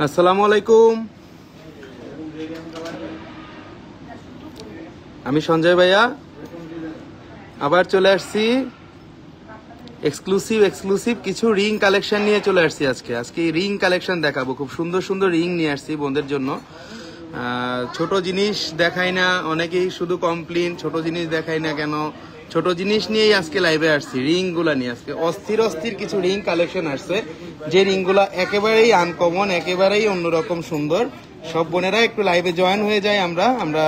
আসসালামু আলাইকুম। আমি সঞ্জয় ভাইয়া আবার চলে আসছি এক্সক্লুসিভ কিছু রিং কালেকশন নিয়ে চলে আসছি। আজকে রিং কালেকশন দেখাবো। খুব সুন্দর সুন্দর রিং নিয়ে আসছি বোনদের জন্য। ছোট জিনিস দেখাই না, অনেকেই শুধু কমপ্লেন ছোট জিনিস দেখাই না কেন। ছোট জিনিস নিয়েই আজকে লাইভে আসছি, রিং গুলা নিয়ে। আজকে অস্থির কিছু রিং কালেকশন আসছে, যে রিং গুলা একেবারেই আনকমন, একেবারেই অন্যরকম সুন্দর। সব বোনেরা একটু লাইভে জয়েন হয়ে যায়। আমরা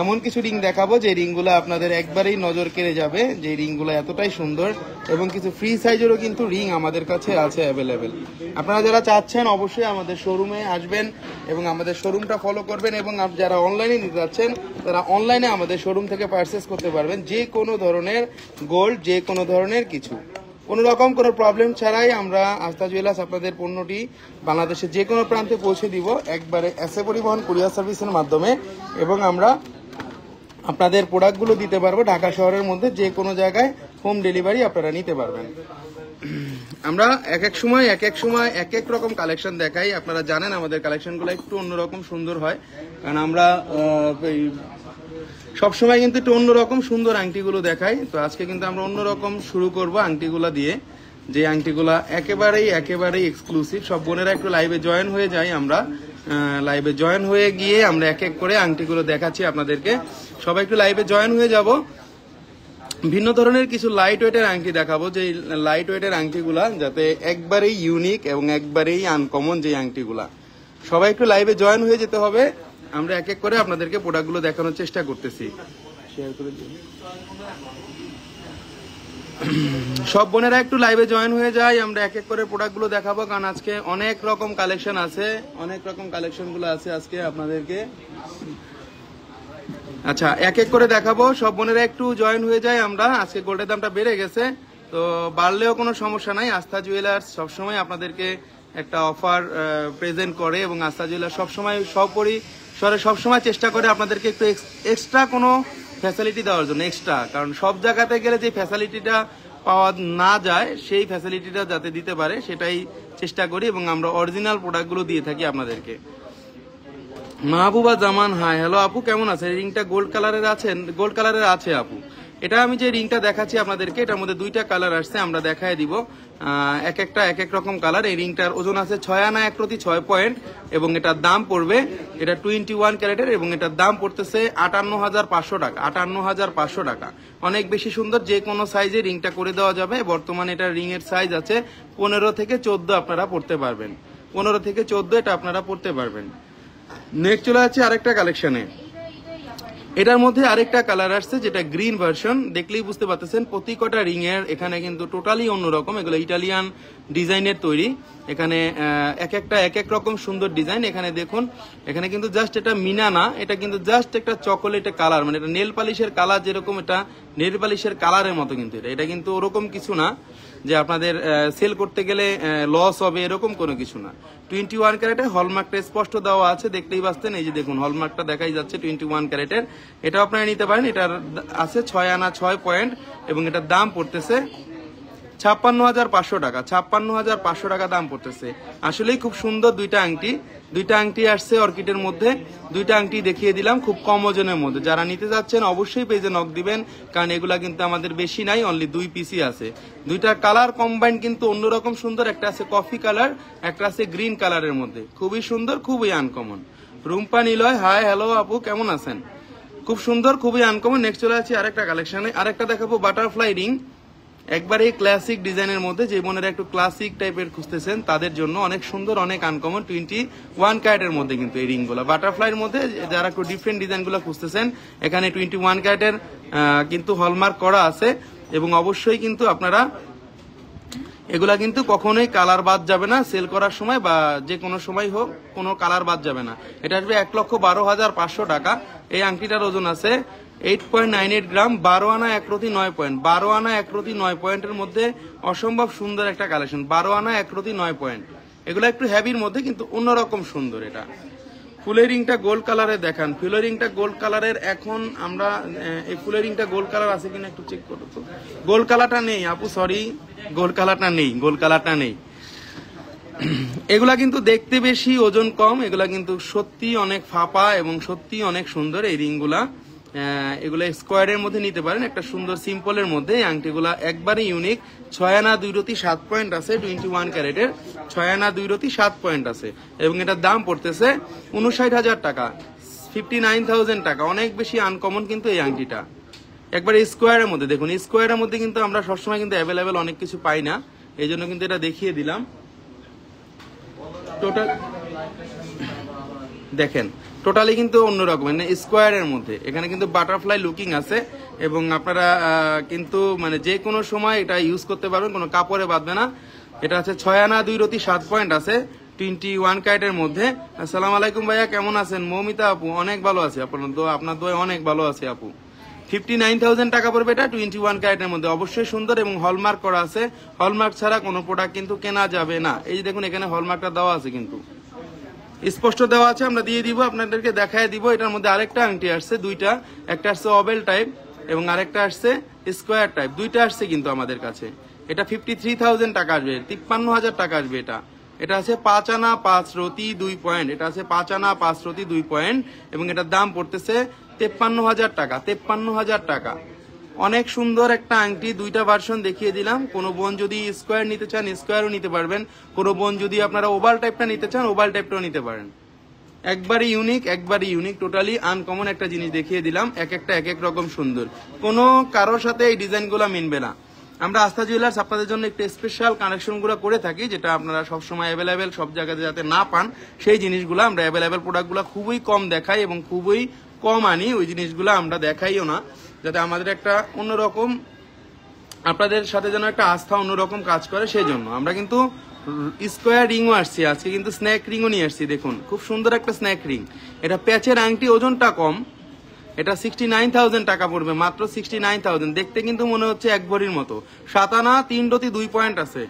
এমন কিছু রিং দেখাবো যে রিংগুলো আপনাদের একবারেই নজর কেড়ে যাবে, যে রিংগুলো এতটাই সুন্দর। এবং কিছু ফ্রি সাইজেরও কিন্তু রিং আমাদের কাছে আছে অ্যাভেলেবেল। আপনারা যারা চাচ্ছেন অবশ্যই আমাদের শোরুমে আসবেন এবং আমাদের শোরুমটা ফলো করবেন। এবং যারা অনলাইনে নিতে যাচ্ছেন তারা অনলাইনে আমাদের শোরুম থেকে পারচেস করতে পারবেন। যে কোনো ধরনের গোল্ড, যে কোনো ধরনের কিছু, কোনো রকম কোনো প্রবলেম ছাড়াই আমরা আস্থা জুয়েলার্স আপনাদের পণ্যটি বাংলাদেশের যে কোনো প্রান্তে পৌঁছে দিব একবারে এসএ পরিবহন কুরিয়ার সার্ভিসের মাধ্যমে। এবং আমরা আপনাদের প্রোডাক্টগুলো দিতে পারবো ঢাকা শহরের মধ্যে যে কোনো জায়গায় হোম ডেলিভারি আপনারা নিতে পারবেন। আমরা এক এক সময় এক এক রকম কালেকশন দেখাই। আপনারা জানেন আমাদের কালেকশনগুলো একটু অন্যরকম সুন্দর হয়, কারণ আমরা সবসময় কিন্তু একটু অন্যরকম সুন্দর আংটিগুলো দেখাই। তো আজকে কিন্তু আমরা অন্যরকম শুরু করব আংটিগুলা দিয়ে, যে আংটিগুলা একেবারেই এক্সক্লুসিভ। সব বোনেরা একটু লাইভে জয়েন হয়ে যাই। আমরা লাইভে জয়েন হয়ে গিয়ে আমরা এক এক করে আংটিগুলো দেখাচ্ছি আপনাদেরকে। সবাই একটু লাইভে জয়েন হয়ে যাব। ভিন্ন ধরনের কিছু লাইট ওয়েটের আংটি দেখাবো, যে লাইট ওয়েটের আংটিগুলা যাতে একবারেই ইউনিক এবং একবারেই আনকমন যে আংটিগুলা। সবাই একটু লাইভে জয়েন হয়ে যেতে হবে। আমরা এক এক করে আপনাদেরকে প্রোডাক্টগুলো দেখানোর চেষ্টা করতেছি। শেয়ার করে দিন। সব বোনেরা একটু লাইভে জয়েন হয়ে যায়। আমরা এক এক করে প্রোডাক্টগুলো দেখাবো, কারণ আজকে অনেক রকম কালেকশন আছে, কালেকশনগুলো আছে আজকে আপনাদেরকে। আচ্ছা, এক এক করে দেখাবো। সব বোনেরা একটু জয়েন হয়ে যায়। আমরা আজকে গোল্ডের দামটা বেড়ে গেছে, তো বাড়লেও কোনো সমস্যা নাই। আস্থা জুয়েলার্স সবসময় আপনাদেরকে একটা অফার প্রেজেন্ট করে এবং আস্থা জুয়েলার্স সবসময় চেষ্টা করে আপনাদেরকে একটু এক্সট্রা কোনো ফ্যাসিলিটি দেওয়ার জন্য। কারণ সব জায়গাতে গেলে যে ফ্যাসিলিটিটা পাওয়া না যায়, সেই ফ্যাসিলিটিটা যাতে দিতে পারে সেটাই চেষ্টা করি। এবং আমরা অরিজিনাল প্রোডাক্টগুলো দিয়ে থাকি আপনাদেরকে। মাহবুবা জামান, হাই হ্যালো আপু, কেমন আছে? রিংটা গোল্ড কালারের আছে আপু। এটা আমি যে রিংটা দেখাচ্ছি আপনাদেরকে, এটার মধ্যে দুইটা কালার আসছে, আমরা দেখায় দিব। এক এক রকম কালার। এই রিংটার ওজন আছে 6 আনা 1 প্রতি 6 পয়েন্ট এবং এটার দাম পড়বে, এটা 21 ক্যারেটের এবং এটার দাম পড়তেছে 58,500 টাকা। 58,500 টাকা। অনেক বেশি সুন্দর। যে কোনো সাইজে রিংটা করে দেওয়া যাবে। বর্তমানে এটা রিং এর সাইজ আছে 15 থেকে 14 আপনারা পড়তে পারবেন। 15 থেকে 14 এটা আপনারা পড়তে পারবেন। নেক্সট চলে যাচ্ছে আরেকটা কালেকশনে। এটার মধ্যে আরেকটা কালার আসছে, যেটা গ্রিন ভার্সন। দেখলেই বুঝতে পারতেছেন প্রতি কটা রিং এর এখানে কিন্তু টোটালি অন্যরকম। এগুলো ইটালিয়ান ডিজাইনের তৈরি। এখানে এক এক রকম সুন্দর ডিজাইন। এখানে দেখুন, এখানে কিন্তু জাস্ট এটা মিনা না, এটা কিন্তু জাস্ট একটা চকোলেটের কালার, মানে এটা নেল পালিশের কালার। যেরকম এটা নেল পালিশের কালারের মতো, কিন্তু এটা কিন্তু ওরকম কিছু না যে আপনাদের সেল করতে গেলে লস হবে, এরকম কোনো কিছু না। 21 ক্যারেটে হলমার্কটা স্পষ্ট দেওয়া আছে, দেখতেই পাচ্ছেন। এই যে দেখুন, হলমার্কটা দেখাই যাচ্ছে 21 ক্যারেটের। এটা আপনারা নিতে পারেন। এটার আছে 6 আনা 6 পয়েন্ট এবং এটার দাম পড়তেছে 56,500 টাকা। 56,500 টাকা দাম পড়তেছে। আসলেই খুব সুন্দর দুইটা আংটি আসছে অর্কিডের মধ্যে। দুইটা আংটি দেখিয়ে দিলাম খুব কম ওজনের মধ্যে। যারা নিতে যাচ্ছেন অবশ্যই পেজে নক দিবেন, কারণ এগুলা কিন্তু আমাদের বেশি নাই, অনলি 2 পিসই আছে। দুইটা কালার কম্বাইন কিন্তু অন্যরকম সুন্দর। একটা আছে কফি কালার, একটা আছে গ্রিন কালারের মধ্যে। খুবই সুন্দর, খুবই uncommon. Rumpa Niloy, hi hello আপু, কেমন আছেন? খুব সুন্দর, খুবই আনকমন। নেক্সট চলে আছে আরেকটা কালেকশনে। আরেকটা দেখাবো বাটারফ্লাই রিং, একবারে ক্লাসিক ডিজাইনের মধ্যে। যে বোনেরা একটু ক্লাসিক টাইপের খুঁজতেছেন তাদের জন্য অনেক সুন্দর, অনেক আনকমন। 21 ক্যারেটের মধ্যে কিন্তু এই রিংগুলো বাটারফ্লাইয়ের মধ্যে। যারা একটু ডিফারেন্ট ডিজাইনগুলো খুঁজতেছেন, এখানে 21 ক্যারেটের কিন্তু হলমার্ক করা আছে। এবং অবশ্যই কিন্তু আপনারা এগুলা কিন্তু কখনোই কালার বাদ যাবে না সেল করার সময়, বা যে কোনো সময় হোক, কোনো কালার বাদ যাবে না। এটা আসবে 1,12,500 টাকা। এই আংটিটার ওজন আছে 8.98 গ্রাম। 12 আনা 1 প্রতি 9 পয়েন্ট। 12 আনা 1 প্রতি 9 পয়েন্টের মধ্যে অসম্ভব সুন্দর একটা কালেকশন। 12 আনা 1 প্রতি 9 পয়েন্ট। এগুলো একটু হেভির মধ্যে কিন্তু অন্যরকম সুন্দর। এটা ফুলের রিংটা গোল্ড কালারে দেখান। ফুলের রিংটা গোল্ড কালারের। এখন আমরা এই ফুলের রিংটা গোল্ড কালার আছে কিনা একটু চেক করো তো। গোল্ড কালারটা নেই আপু, সরি, গোল্ড কালারটা নেই। এগুলা কিন্তু দেখতে বেশি, ওজন কম, এগুলা কিন্তু সত্যি অনেক ফাঁপা এবং সত্যি অনেক সুন্দর এই রিংগুলা। এগুলা স্কোয়ারের মধ্যে নিতে পারেন, একটা সুন্দর সিম্পলের মধ্যে। এই আংটিগুলা একবারে ইউনিক। 6 আনা 2 রতি 7 পয়েন্ট আছে, 21 ক্যারেটের 6 আনা 2 রতি 7 পয়েন্ট আছে এবং এটার দাম পড়তেছে 59,000 টাকা, 59,000 টাকা। অনেক বেশি আনকমন কিন্তু এই আংটিটা, একবারে স্কোয়ারের মধ্যে। দেখুন স্কোয়ারের মধ্যে কিন্তু আমরা সবসময় কিন্তু অ্যাভেলেবেল অনেক কিছু পাই না, এই জন্য কিন্তু এটা দেখিয়ে দিলাম। টোটাল দেখেন টোটালি কিন্তু অন্যরকম, মানে স্কোয়ারের মধ্যে। এখানে কিন্তু বাটারফ্লাই লুকিং আছে এবং আপনারা কিন্তু মানে যে কোনো সময় এটা ইউজ করতে পারবেন, কোনো কাপড়ে বাঁধবে না। এটা আছে 6 আনা 2 রতি 7 পয়েন্ট আছে, 21 ক্যারেটের মধ্যে। আসসালামু আলাইকুম ভাইয়া, কেমন আছেন? মৌমিতা আপু, অনেক ভালো আছে, আপনার দোয়া অনেক ভালো আছে আপু। 59,000 টাকা পড়বে এটা, 21 ক্যারেটের মধ্যে। অবশ্যই সুন্দর এবং হলমার্ক করা আছে। হলমার্ক ছাড়া কোনো প্রোডাক্ট কিন্তু কেনা যাবে না। এই যে দেখুন এখানে হলমার্কটা দেওয়া আছে, কিন্তু স্পষ্ট দেওয়া আছে, আমরা দিয়ে দিব, আপনাদেরকে দেখায় দিব। এটার মধ্যে আরেকটা আংটি আসছে, দুইটা, একটা আসছে অবেল টাইপ এবং আরেকটা আসছে স্কোয়ার টাইপ, দুইটা আসছে কিন্তু আমাদের কাছে। এটা 53,000 টাকা আসবে, 53,000 টাকা আসবে এটা। এটা আছে 5 আনা 5 রতি 2 পয়েন্ট, এটা আছে 5 আনা 5 রতি 2 পয়েন্ট এবং এটার দাম পড়তেছে 53,000 টাকা, 53,000 টাকা। অনেক সুন্দর একটা আংটি, দুইটা ভার্সন দেখিয়ে দিলাম। কোনো বোন যদি স্কোয়ার নিতে চান স্কোয়ারও নিতে পারবেন, কোনো বোন যদি আপনারা ওভাল টাইপটা নিতে চান ওভাল টাইপটাও নিতে পারেন। একবারে ইউনিক, একবারে ইউনিক, টোটালি আনকমন একটা জিনিস দেখিয়ে দিলাম। এক একটা এক এক রকম সুন্দর, কোনো কারোর সাথে এই ডিজাইনগুলো মিলবে না। আমরা আস্থা জুয়েলার্স আপনাদের জন্য একটু স্পেশাল কানেকশনগুলো করে থাকি, যেটা আপনারা সবসময় অ্যাভেলেবেল সব জায়গাতে যাতে না পান, সেই জিনিসগুলো আমরা অ্যাভেলেবেল প্রোডাক্টগুলো খুবই কম দেখাই এবং খুবই কম আনি। ওই জিনিসগুলো আমরা দেখাইও না, যাতে আমাদের একটা অন্যরকম, আপনাদের সাথে যেন একটা আস্থা অন্যরকম কাজ করে। সেই জন্য আমরা কিন্তু স্কোয়ার রিংও আসছি আজকে, কিন্তু স্ন্যাক রিংও নিয়ে আসছি। দেখুন খুব সুন্দর একটা স্ন্যাক রিং, এটা প্যাচের আংটি, ওজনটা কম। এটা 69,000 টাকা পড়বে, মাত্র 69,000। দেখতে কিন্তু মনে হচ্ছে এক ভরির মতো। 7 আনা 3 রতি 2 পয়েন্ট আছে,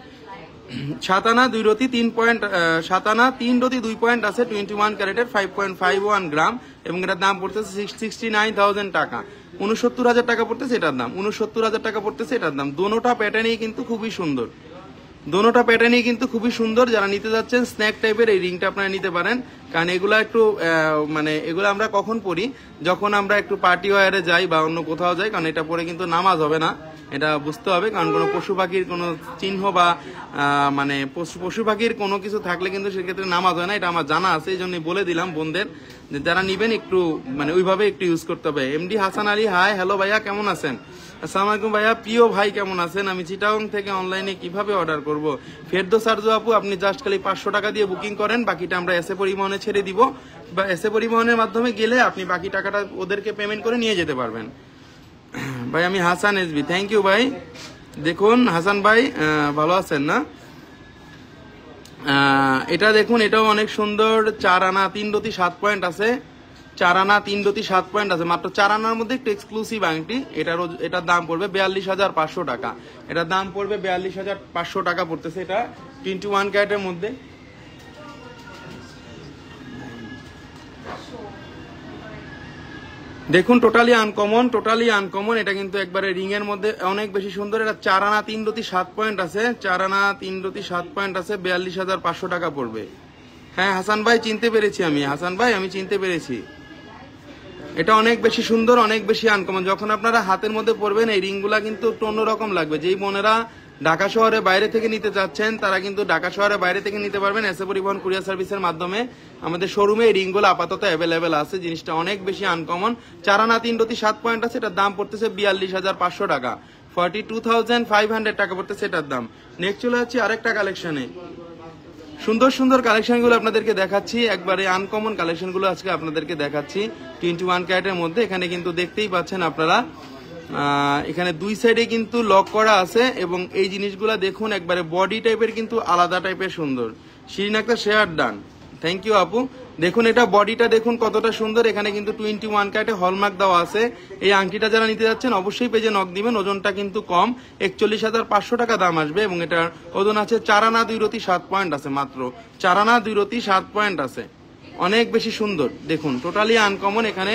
7 আনা 2 রতি 3 পয়েন্ট, 7 আনা 3 রতি 2 পয়েন্ট আছে, 21 ক্যারেটের 5.51 গ্রাম এবং এটার দাম পড়তেছে 69,000 টাকা। 69,000 টাকা পড়তেছে এটার দাম, 69,000 টাকা পড়তেছে এটার দাম। দোনোটা প্যাটার্নই কিন্তু খুবই সুন্দর, দোনোটা প্যাটার্নই কিন্তু খুবই সুন্দর। যারা নিতে যাচ্ছেন স্ন্যাক টাইপের এই রিংটা আপনারা নিতে পারেন, কারণ এগুলা একটু মানে এগুলো আমরা কখন পরি, যখন আমরা একটু পার্টি ওয়ারে যাই বা অন্য কোথাও যাই, কারণ এটা পরে কিন্তু নামাজ হবে না, এটা বুঝতে হবে। কারণ কোনো পশু পাখির কোনো চিহ্ন বা মানে পশু পাখির কোনো কিছু থাকলে কিন্তু সেক্ষেত্রে নামাজ হয় না, এটা আমার জানা আছে। এই জন্য বলে দিলাম বোনদের যে যারা নিবেন একটু মানে ওইভাবে একটু ইউজ করতে হবে। MD Hasan Ali, hi, hello ভাইয়া, কেমন আছেন? আসসালামু আলাইকুম ভাইয়া, প্রিয় ভাই কেমন আছেন? আমি চিটাগং থেকে অনলাইনে কিভাবে অর্ডার করব? ফেরদৌস আরজু আপু, আপনি জাস্ট খালি 500 টাকা দিয়ে বুকিং করেন, বাকিটা আমরা এসএ পরিবহনে ছেড়ে দিব, বা এসএ পরিবহনের মাধ্যমে গেলে আপনি বাকি টাকাটা ওদেরকে পেমেন্ট করে নিয়ে যেতে পারবেন। ভাই আমি হাসান এসবি, থ্যাংক ইউ ভাই। দেখুন হাসান ভাই ভালো আছেন না? এটা দেখুন, এটাও অনেক সুন্দর। 4 আনা 3 রতি 7 পয়েন্ট আছে, 4 আনা 3 রতি 7 পয়েন্ট আছে, মাত্র 4 আনার মধ্যে একটু এক্সক্লুসিভ আংটি। এটার দাম পড়বে 42,500 টাকা। এটার দাম পড়বে 42,500 টাকা পড়তেছে। এটা 21 ক্যারেটের মধ্যে। দেখুন টোটালি আনকমন, টোটালি আনকমন। এটা কিন্তু একবারে রিং এর মধ্যে অনেক বেশি সুন্দর। এটা 4 আনা 3 রতি 7 পয়েন্ট আছে, 4 আনা 3 রতি 7 পয়েন্ট আছে, 42,500 টাকা পড়বে। হ্যাঁ হাসান ভাই চিনতে পেরেছি আমি, হাসান ভাই আমি চিনতে পেরেছি। এটা অনেক বেশি সুন্দর, অনেক বেশি আনকমন। যখন আপনারা হাতের মধ্যে পরবেন এই রিংগুলা কিন্তু একটু অন্যরকম লাগবে। যেই বোনেরা ঢাকা শহরে বাইরে থেকে নিতে চাচ্ছেন তারা কিন্তু ঢাকা শহরে বাইরে থেকে নিতে পারবেন এসএ পরিবহন কুরিয়ার সার্ভিসের মাধ্যমে। আমাদের শোরুমে এই রিংগুলো আপাতত অ্যাভেলেবেল আছে। জিনিসটা অনেক বেশি আনকমন। 4 আনা 3 রতি 7 পয়েন্ট আছে, এটার দাম পড়তেছে 42,500 টাকা, 42,500 টাকা পড়তেছে এটার দাম। নেক্সট চলে যাচ্ছি আরেকটা কালেকশনে। সুন্দর সুন্দর কালেকশনগুলো আপনাদেরকে দেখাচ্ছি, একবারে আনকমন কালেকশনগুলো আজকে আপনাদেরকে দেখাচ্ছি 21 ক্যারেটের মধ্যে। এখানে কিন্তু দেখতেই পাচ্ছেন আপনারা, এখানে দুই সাইডে কিন্তু লক করা আছে এবং এই জিনিসগুলো দেখুন একবারে বডি টাইপের কিন্তু আলাদা টাইপের সুন্দর। Shirin Akter share done, thank you আপু। দেখুন এটা বডিটা দেখুন কতটা সুন্দর। এখানে কিন্তু 21 ক্যারেটে হলমার্ক দেওয়া আছে। এই আংটিটা যারা নিতে যাচ্ছেন অবশ্যই পেজে নক দিবেন। ওজনটা কিন্তু কম, 41,500 টাকা দাম আসবে এবং এটার ওজন আছে 4 আনা 2 রতি 7 পয়েন্ট আছে, মাত্র 4 আনা 2 রতি 7 পয়েন্ট আছে। অনেক বেশি সুন্দর, দেখুন টোটালি আনকমন। এখানে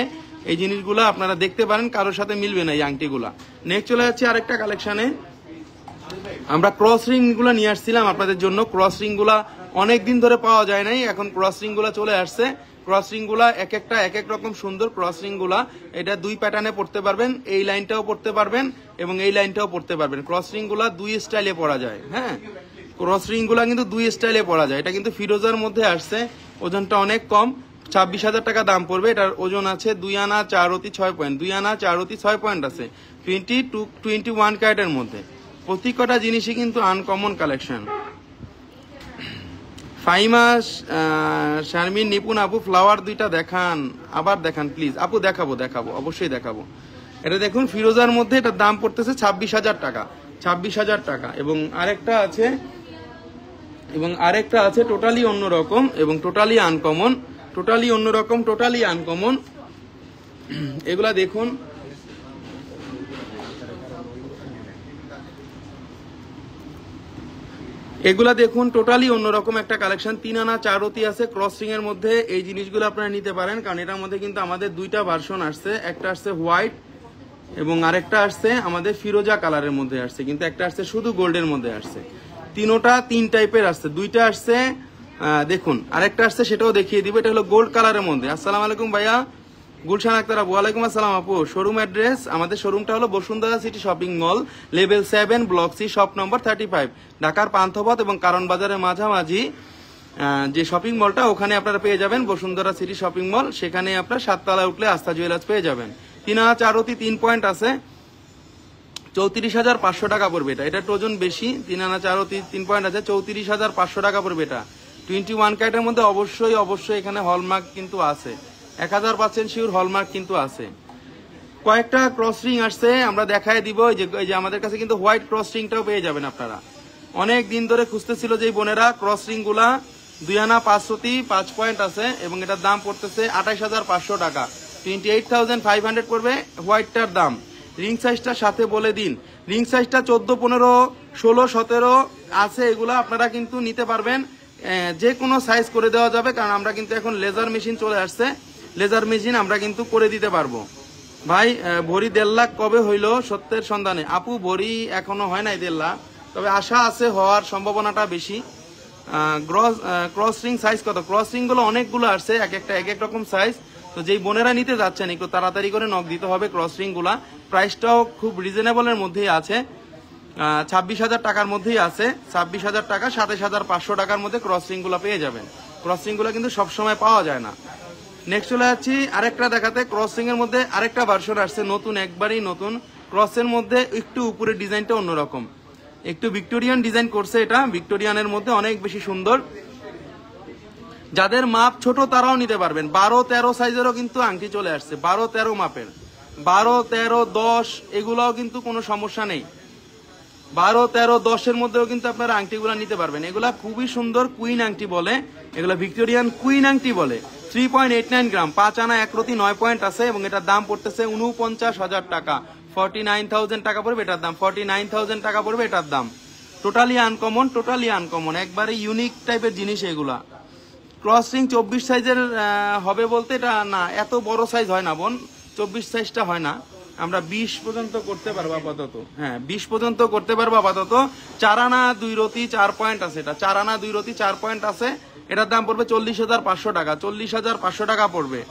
এই জিনিসগুলো আপনারা দেখতে পারেন, কারোর সাথে মিলবে না এই আংটিগুলা। নেক্সট চলে যাচ্ছে আরেকটা কালেকশনে। আমরা ক্রস রিং গুলা নিয়ে আসছিলাম আপনাদের জন্য। ক্রস রিং গুলা অনেক দিন ধরে পাওয়া যায় নাই, এখন ক্রস রিং গুলা চলে আসছে। ক্রস রিং গুলা এক একটা এক এক রকম সুন্দর ক্রস রিং গুলা। এটা দুই প্যাটার্নে পড়তে পারবেন, এই লাইনটাও পড়তে পারবেন এবং এই লাইনটাও পড়তে পারবেন। ক্রস রিং গুলা দুই স্টাইলে পড়া যায়। হ্যাঁ, ক্রস রিং গুলা কিন্তু দুই স্টাইলে পড়া যায়। এটা কিন্তু ফিরোজার মধ্যে আসছে, ওজনটা অনেক কম, 26,000 টাকা দাম পড়বে। এটার ওজন আছে 2 আনা 4 অতি 6 পয়েন্ট, 2 আনা 4 অতি 6 পয়েন্ট আছে, 21 ক্যারেটের মধ্যে। প্রতি কটা জিনিসই কিন্তু আনকমন কালেকশন। ফাইমা, শারমিন, নিপুণ আপু ফ্লাওয়ার দুইটা দেখান, আবার দেখান প্লিজ। আপু দেখাবো অবশ্যই দেখাবো। এটা দেখুন ফিরোজার মধ্যে, এটার দাম পড়তেছে 26,000 টাকা, 26,000 টাকা। এবং আরেকটা আছে টোটালি অন্যরকম এবং টোটালি আনকমন, টোটালি অন্যরকম, টোটালি আনকমন। এগুলা দেখুন, এগুলা দেখুন টোটালি অন্যরকম একটা কালেকশন। 3 আনা 4 অতি আছে, ক্রসিং এর মধ্যে। এই জিনিসগুলো আপনারা নিতে পারেন, কারণ এটার মধ্যে কিন্তু আমাদের দুইটা ভার্সন আসছে, একটা আসছে হোয়াইট এবং আরেকটা আসছে আমাদের ফিরোজা কালারের মধ্যে আসছে, কিন্তু একটা আসছে শুধু গোল্ডের মধ্যে আসছে। তিনোটা 3 টাইপের আসছে, দুইটা আসছে দেখুন, আরেকটা আসছে সেটাও দেখিয়ে দিব। এটা হলো গোল্ড কালারের মধ্যে। আসসালামু আলাইকুম ভাইয়া, গুলশান আক্তার আপু। ওয়ালাইকুম আসসালাম আপু। শোরুম অ্যাড্রেস, আমাদের শোরুমটা হলো Bashundhara city shopping mall, level 7, block C, shop number 35, ঢাকার পান্থপথ এবং কারণ বাজারের মাঝামাঝি যে শপিং মলটা, ওখানে আপনারা পেয়ে যাবেন বসুন্ধরা সিটি শপিং মল। সেখানে আপনার 7 তলায় উঠলে আস্থা জুয়েলার্স পেয়ে যাবেন। 3 আনা 4 অতি 3 পয়েন্ট আছে, 34,500 টাকা পড়বে এটা। এটা ওজন বেশি, 3 আনা 4 অতি 3 পয়েন্ট আছে, 34,500 টাকা পড়বে এটা। 21 ক্যারেটের মধ্যে। অবশ্যই এখানে হলমার্ক কিন্তু আছে, 1000% শিওর হলমার্ক কিন্তু আছে। কয়েকটা ক্রস রিং আসছে, আমরা দেখায় দিব। এই যে আমাদের কাছে কিন্তু হোয়াইট ক্রস রিংটাও পেয়ে যাবেন আপনারা। অনেক দিন ধরে খুঁজতেছিল যে বোনেরা ক্রস রিং গুলা। 2 আনা 5 অতি 5 পয়েন্ট আছে এবং এটার দাম পড়তেছে 28,500 টাকা, 28,500 পড়বে হোয়াইটটার দাম। রিং সাইজটা সাথে বলে দিন, রিং সাইজটা 14, 15, 16, 17 আছে। এগুলা আপনারা কিন্তু নিতে পারবেন, যে কোনো সাইজ করে দেওয়া যাবে, কারণ আমরা কিন্তু এখন লেজার মেশিন চলে আসছে, লেজার মেশিন আমরা কিন্তু করে দিতে পারবো। ভাই ভরি 1.5 লাখ কবে হইলো সত্যের সন্ধানে? আপু ভরি এখনো হয় নাই 1.5 লাখ, তবে আশা আছে, হওয়ার সম্ভাবনাটা বেশি। ক্রস রিং সাইজ কত? ক্রস রিং গুলো অনেকগুলো আসছে, এক এক রকম সাইজ। তো যেই বোনেরা নিতে যাচ্ছেন একটু তাড়াতাড়ি করে নক দিতে হবে। ক্রস রিং গুলা প্রাইসটাও খুব রিজনেবলের মধ্যেই আছে, 26,000 টাকার মধ্যেই আছে। 26,000 টাকা, 27,500 টাকার মধ্যে ক্রস রিং গুলা পেয়ে যাবেন। ক্রস রিং গুলা কিন্তু সবসময় পাওয়া যায় না। নেক্সট চলে যাচ্ছি আরেকটা দেখাতে। ক্রসিং এর মধ্যে আরেকটা ভার্সন আসছে, নতুন, একবারই নতুন। ক্রসের মধ্যে একটু উপরের ডিজাইনটা অন্যরকম, একটু ভিক্টোরিয়ান ডিজাইন করছে। এটা ভিক্টোরিয়ানের মধ্যে অনেক বেশি সুন্দর। যাদের মাপ ছোট তারাও নিতে পারবেন। 12-13 সাইজেরও কিন্তু আংটি চলে আসছে, 12-13 মাপের, 12-13-10 এগুলোও কিন্তু কোনো সমস্যা নেই। 12-13-10 মধ্যেও কিন্তু আপনারা আংটিগুলো নিতে পারবেন। এগুলা খুবই সুন্দর, কুইন আংটি বলে, এগুলা ভিক্টোরিয়ান কুইন আংটি বলে। 3.89 গ্রাম, 5 আনা 1 রতি 9 পয়েন্ট আছে এবং এটার দাম পড়তেছে 49,000 টাকা, 49,000 টাকা পড়বে এটার দাম, 49,000 টাকা পড়বে এটার দাম। টোটালি আনকমন, একবারে ইউনিক টাইপের জিনিস এগুলা। ক্রস রিং 24 সাইজের হবে বলতে এটা না, এত বড় সাইজ হয় না বোন, 24 সাইজটা হয় না। আমরা 20 পর্যন্ত করতে পারবো আপাতত। হ্যাঁ, 20 পর্যন্ত করতে পারবো আপাতত। 4 আনা 2 রতি 4 পয়েন্ট আছে এটা, 4 আনা 2 রতি 4 পয়েন্ট আছে। এটার দাম পড়বে 40,500 টাকা, 40,500 টাকা পড়বে।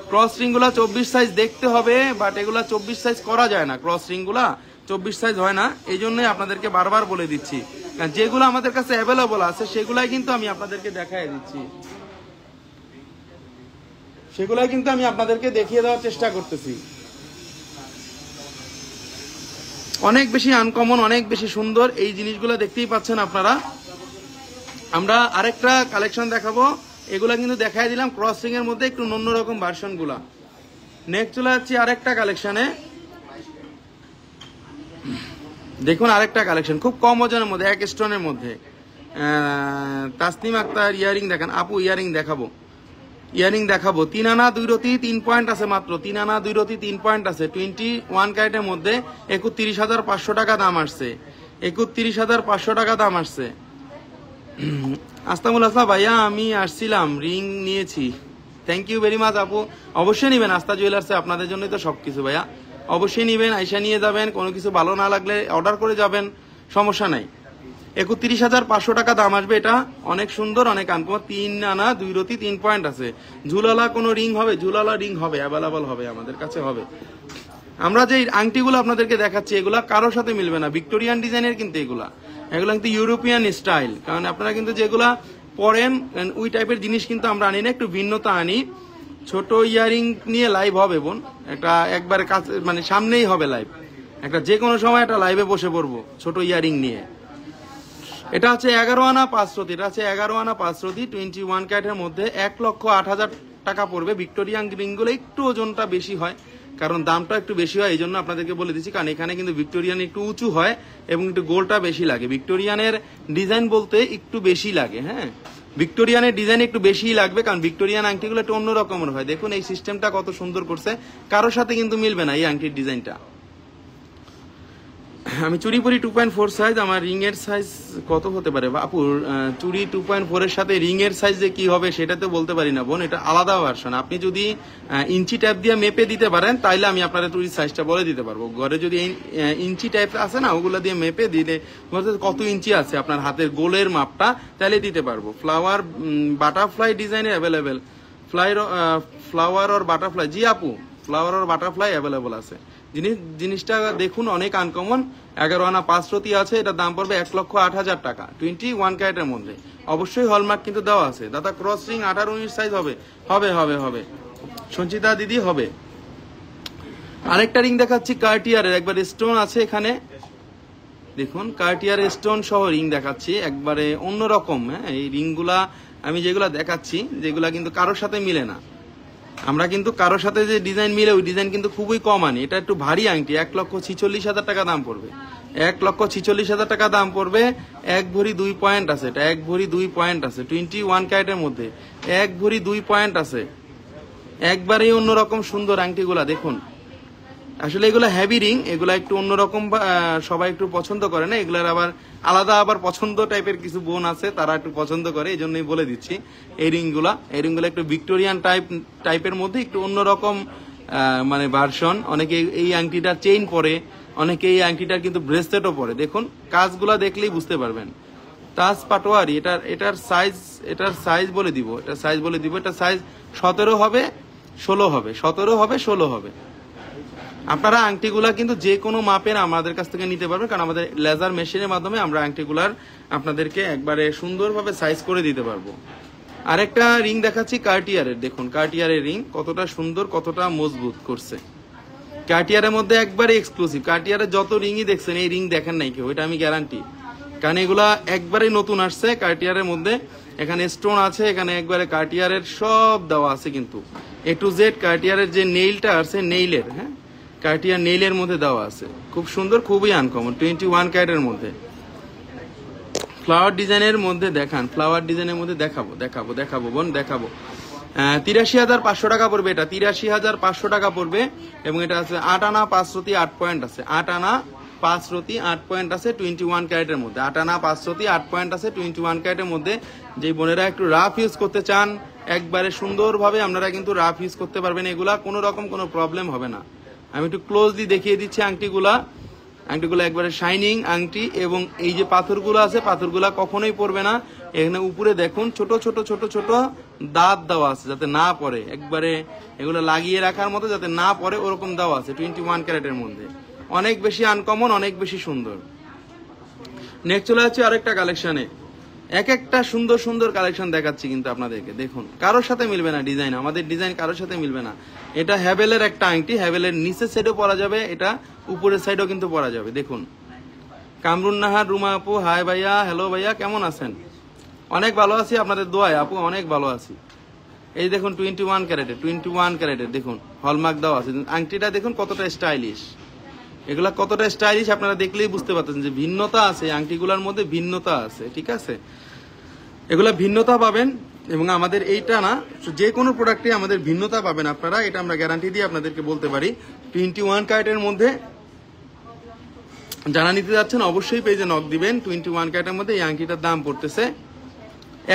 ক্রস রিং গুলা 24 সাইজ দেখতে হবে, বাট এগুলা 24 সাইজ করা যায় না। ক্রস রিং গুলা 24 সাইজ হয় না, এই জন্যই আপনাদেরকে বারবার বলে দিচ্ছি। যেগুলো আমাদের কাছে অ্যাভেলেবল আছে সেগুলাই কিন্তু আমি আপনাদেরকে দেখাই দিচ্ছি, সেগুলাই কিন্তু আমি আপনাদেরকে দেখিয়ে দেওয়ার চেষ্টা করতেছি। অনেক বেশি আনকমন, অনেক বেশি সুন্দর এই জিনিসগুলো দেখতেই পাচ্ছেন আপনারা। আমরা আরেকটা কালেকশন দেখাবো, এগুলা কিন্তু দেখাই দিলাম ক্রসিং এর মধ্যে একটু অন্যরকম ভার্সন গুলা। নেক্সট চলে যাচ্ছি আরেকটা কালেকশনে। দেখুন আরেকটা কালেকশন খুব কম ওজনের মধ্যে, 1 স্টোনের মধ্যে। তাসনিম আক্তার ইয়ারিং দেখান আপু, ইয়ারিং দেখাবো। 3 আনা 2 রতি 3 পয়েন্ট আছে মাত্র, 3 আনা 2 রতি 3 পয়েন্ট আছে। 21 ক্যারেটের মধ্যে 31,500 টাকা দাম আসছে, 31,500 টাকা দাম আসছে। আস্তামুল আসলা ভাইয়া, আমি আসছিলাম, রিং নিয়েছি। থ্যাংক ইউ ভেরি মাচ আপু। অবশ্যই নিবেন, আস্থা জুয়েলার্সে আপনাদের জন্যই তো সবকিছু ভাইয়া। অবশ্যই নিবেন, আইসা নিয়ে যাবেন। কোনো কিছু ভালো না লাগলে অর্ডার করে যাবেন, সমস্যা নাই। 31,500 টাকা দাম আসবে। এটা অনেক সুন্দর, অনেক আনকমন, 3 আনা 2 রতি 3 পয়েন্ট আছে। ঝুলালা কোনো রিং হবে, ঝুলালা রিং হবে, অ্যাভেলেবল হবে, আমাদের কাছে হবে। আমরা যে আংটিগুলো আপনাদেরকে দেখাচ্ছি এগুলা কারোর সাথে মিলবে না, ভিক্টোরিয়ান ডিজাইনের কিন্তু এগুলা কিন্তু ইউরোপিয়ান স্টাইল। কারণ আপনারা কিন্তু যেগুলা পরেন ওই টাইপের জিনিস কিন্তু আমরা আনি না, একটু ভিন্নতা আনি। ছোট ইয়ারিং নিয়ে লাইভ হবে বোন, একটা একবারে কাছে মানে সামনেই হবে লাইভ, একটা যে কোনো সময় একটা লাইভে বসে পড়বো ছোট ইয়ারিং নিয়ে। এটা হচ্ছে 11 আনা 5 রতি, এটা হচ্ছে 11 আনা 5 রতি 21 ক্যারেটের মধ্যে 1,08,000 টাকা পড়বে। ভিক্টোরিয়ান রিংগুলো একটু ওজনটা বেশি হয়, কারণ দামটা একটু বেশি হয়, এই জন্য আপনাদেরকে বলে দিচ্ছি। কারণ এখানে কিন্তু ভিক্টোরিয়ান একটু উঁচু হয় এবং একটু গোলটা বেশি লাগে। ভিক্টোরিয়ানের ডিজাইন বলতে একটু বেশি লাগে, হ্যাঁ ভিক্টোরিয়ানের ডিজাইন একটু বেশিই লাগবে, কারণ ভিক্টোরিয়ান আংটিগুলো একটু অন্য রকমের হয়। দেখুন এই সিস্টেমটা কত সুন্দর করছে, কারোর সাথে কিন্তু মিলবে না এই আংটির ডিজাইনটা। আমি চুরি পরি 2.4 সাইজ, আমার রিং এর সাইজ কত হতে পারে বাপুর? চুরি 2.4 এর সাথে রিং এর সাইজ যে কি হবে সেটা তো বলতে পারি না বোন, এটা আলাদা ভার্সন। আপনি যদি ইঞ্চি টাইপ দিয়ে মেপে দিতে পারেন তাইলে আমি আপনাদের চুরির সাইজটা বলে দিতে পারবো। ঘরে যদি ইঞ্চি টাইপ আছে না, ওগুলো দিয়ে মেপে দিলে কত ইঞ্চি আছে আপনার হাতের গোলের মাপটা, তাইলে দিতে পারবো। ফ্লাওয়ার বাটারফ্লাই ডিজাইনে অ্যাভেলেবেল, ফ্লাওয়ার আর বাটারফ্লাই, জি আপু ফ্লাওয়ার আর বাটারফ্লাই অ্যাভেলেবল আছে। জিনিসটা দেখুন অনেক আনকমন। 11 আনা 5 রতি আছে, এটা দাম পড়বে 1,08,000 টাকা 21 ক্যারেটের মধ্যে। অবশ্যই হলমার্ক কিন্তু দেওয়া আছে। দাদা ক্রস রিং 18-19 সাইজ হবে? হবে হবে হবে সঞ্চিতা দিদি হবে। আরেকটা রিং দেখাচ্ছি কার্টিয়ারের, একবার স্টোন আছে এখানে দেখুন, কার্টিয়ার স্টোন সহ রিং দেখাচ্ছি, একবারে অন্যরকম। হ্যাঁ এই রিংগুলা আমি যেগুলা দেখাচ্ছি যেগুলা কিন্তু কারোর সাথে মিলে না। আমরা কিন্তু কারোর সাথে যে ডিজাইন মিলে ওই ডিজাইন কিন্তু খুবই কম আনি। এটা একটু ভারী আংটি, 1,46,000 টাকা দাম পড়বে। 1,46,000 টাকা দাম পড়বে। 1 ভরি 2 পয়েন্ট আছে, এটা 1 ভরি 2 পয়েন্ট আছে 21 ক্যারেটের মধ্যে, 1 ভরি 2 পয়েন্ট আছে। একবারেই অন্যরকম সুন্দর আংটিগুলা দেখুন। আসলে এগুলো হেভি রিং, এগুলা একটু অন্যরকম, সবাই একটু পছন্দ করে না। এগুলার আবার আলাদা আবার পছন্দ টাইপের কিছু বোন আছে, তারা একটু পছন্দ করে, এই জন্যই বলে দিচ্ছি। এই রিংগুলা একটু ভিক্টোরিয়ান টাইপের মধ্যে একটু অন্যরকম মানে ভার্সন। অনেকে এই আংটিটার চেইন পরে, অনেকে এই আংটিটার কিন্তু ব্রেসলেটও পরে। দেখুন কাজগুলা দেখলেই বুঝতে পারবেন। তাজ পাটোয়ারি, এটার সাইজ বলে দিব, এটা সাইজ 17 হবে 16 হবে, 17 হবে 16 হবে। আপনারা আংটিগুলা কিন্তু যে কোনো মাপের আমাদের কাছ থেকে নিতে পারবেন, কারণ আমাদের লেজার মেশিনের মাধ্যমে আমরা আংটিগুলার আপনাদেরকে একবারে সুন্দরভাবে সাইজ করে দিতে পারবো। আরেকটা রিং দেখাচ্ছি কার্টিয়ারের, দেখুন কার্টিয়ারের রিং কতটা সুন্দর, কতটা মজবুত করছে। কার্টিয়ারের মধ্যে একবারে এক্সক্লুসিভ। কার্টিয়ারের যত রিংই দেখছেন এই রিং দেখেন নাই কেউ, এটা আমি গ্যারান্টি, কারণ এগুলা একবারে নতুন আসছে কার্টিয়ারের মধ্যে। এখানে স্টোন আছে, এখানে একবারে কার্টিয়ারের সব দেওয়া আছে কিন্তু A to Z। কার্টিয়ারের যে নেইলটা আছে, নেইলের, হ্যাঁ কার্টিয়ার নেইলের মধ্যে দেওয়া আছে, খুব সুন্দর, খুবই আনকমন। 21 ক্যারেটের মধ্যে ফ্লাওয়ার ডিজাইনের মধ্যে দেখান, ফ্লাওয়ার ডিজাইনের মধ্যে দেখাবো বোন, দেখাবো। 83,500 টাকা পড়বে এটা, 83,500 টাকা পড়বে। এবং এটা আছে 8 আনা 5 রতি 8 পয়েন্ট আছে, 8 আনা 5 রতি 8 পয়েন্ট আছে 21 ক্যারেটের মধ্যে। 8 আনা 5 রতি 8 পয়েন্ট আছে 21 ক্যারেটের মধ্যে। যে বোনেরা একটু রাফ ইউজ করতে চান, একবারে সুন্দরভাবে আপনারা কিন্তু রাফ ইউজ করতে পারবেন। এগুলা কোনো রকম কোনো প্রবলেম হবে না। আমি একটু ক্লোজলি দেখিয়ে দিচ্ছি আংটিগুলা একবারে শাইনিং আংটি। এবং এই যে পাথরগুলো আছে, পাথরগুলা কখনোই পড়বে না। এখানে উপরে দেখুন ছোট ছোট ছোট ছোট দাঁত দেওয়া আছে যাতে না পড়ে, একবারে এগুলো লাগিয়ে রাখার মতো যাতে না পড়ে ওরকম দেওয়া আছে 21 ক্যারেটের মধ্যে। অনেক বেশি আনকমন, অনেক বেশি সুন্দর। নেক্সট চলে যাচ্ছে আরেকটা কালেকশনে, এক একটা সুন্দর সুন্দর কালেকশন দেখাচ্ছি কিন্তু আপনাদেরকে। দেখুন কারোর সাথে মিলবে না ডিজাইন, আমাদের ডিজাইন কারোর সাথে মিলবে না। এটা হ্যাভেলের একটা আংটি, হ্যাভেলের নিচের সাইডও পরা যাবে, এটা উপরের সাইডও কিন্তু পরা যাবে। দেখুন কামরুন নাহার, রুমা আপু, হাই ভাইয়া, হ্যালো ভাইয়া, কেমন আছেন? অনেক ভালো আছি, আপনাদের দোয়ায় আপু অনেক ভালো আছি। এই দেখুন 21 ক্যারেটের দেখুন হলমার্ক দেওয়া আছে। আংটিটা দেখুন কতটা স্টাইলিশ, এগুলা কতটা স্টাইলিশ আপনারা দেখলেই বুঝতে পারতেছেন যে ভিন্নতা আছে, আংটিগুলার মধ্যে ভিন্নতা আছে, ঠিক আছে? এগুলা ভিন্নতা পাবেন। এবং আমাদের এইটা না, যে কোনো প্রোডাক্টে আমাদের ভিন্নতা পাবেন আপনারা, এটা আমরা গ্যারান্টি দিয়ে আপনাদেরকে বলতে পারি। 21 ক্যারেটের মধ্যে যারা নিতে যাচ্ছেন অবশ্যই পেজে নক দিবেন। 21 ক্যারেটের মধ্যে এই আংটিটার দাম পড়তেছে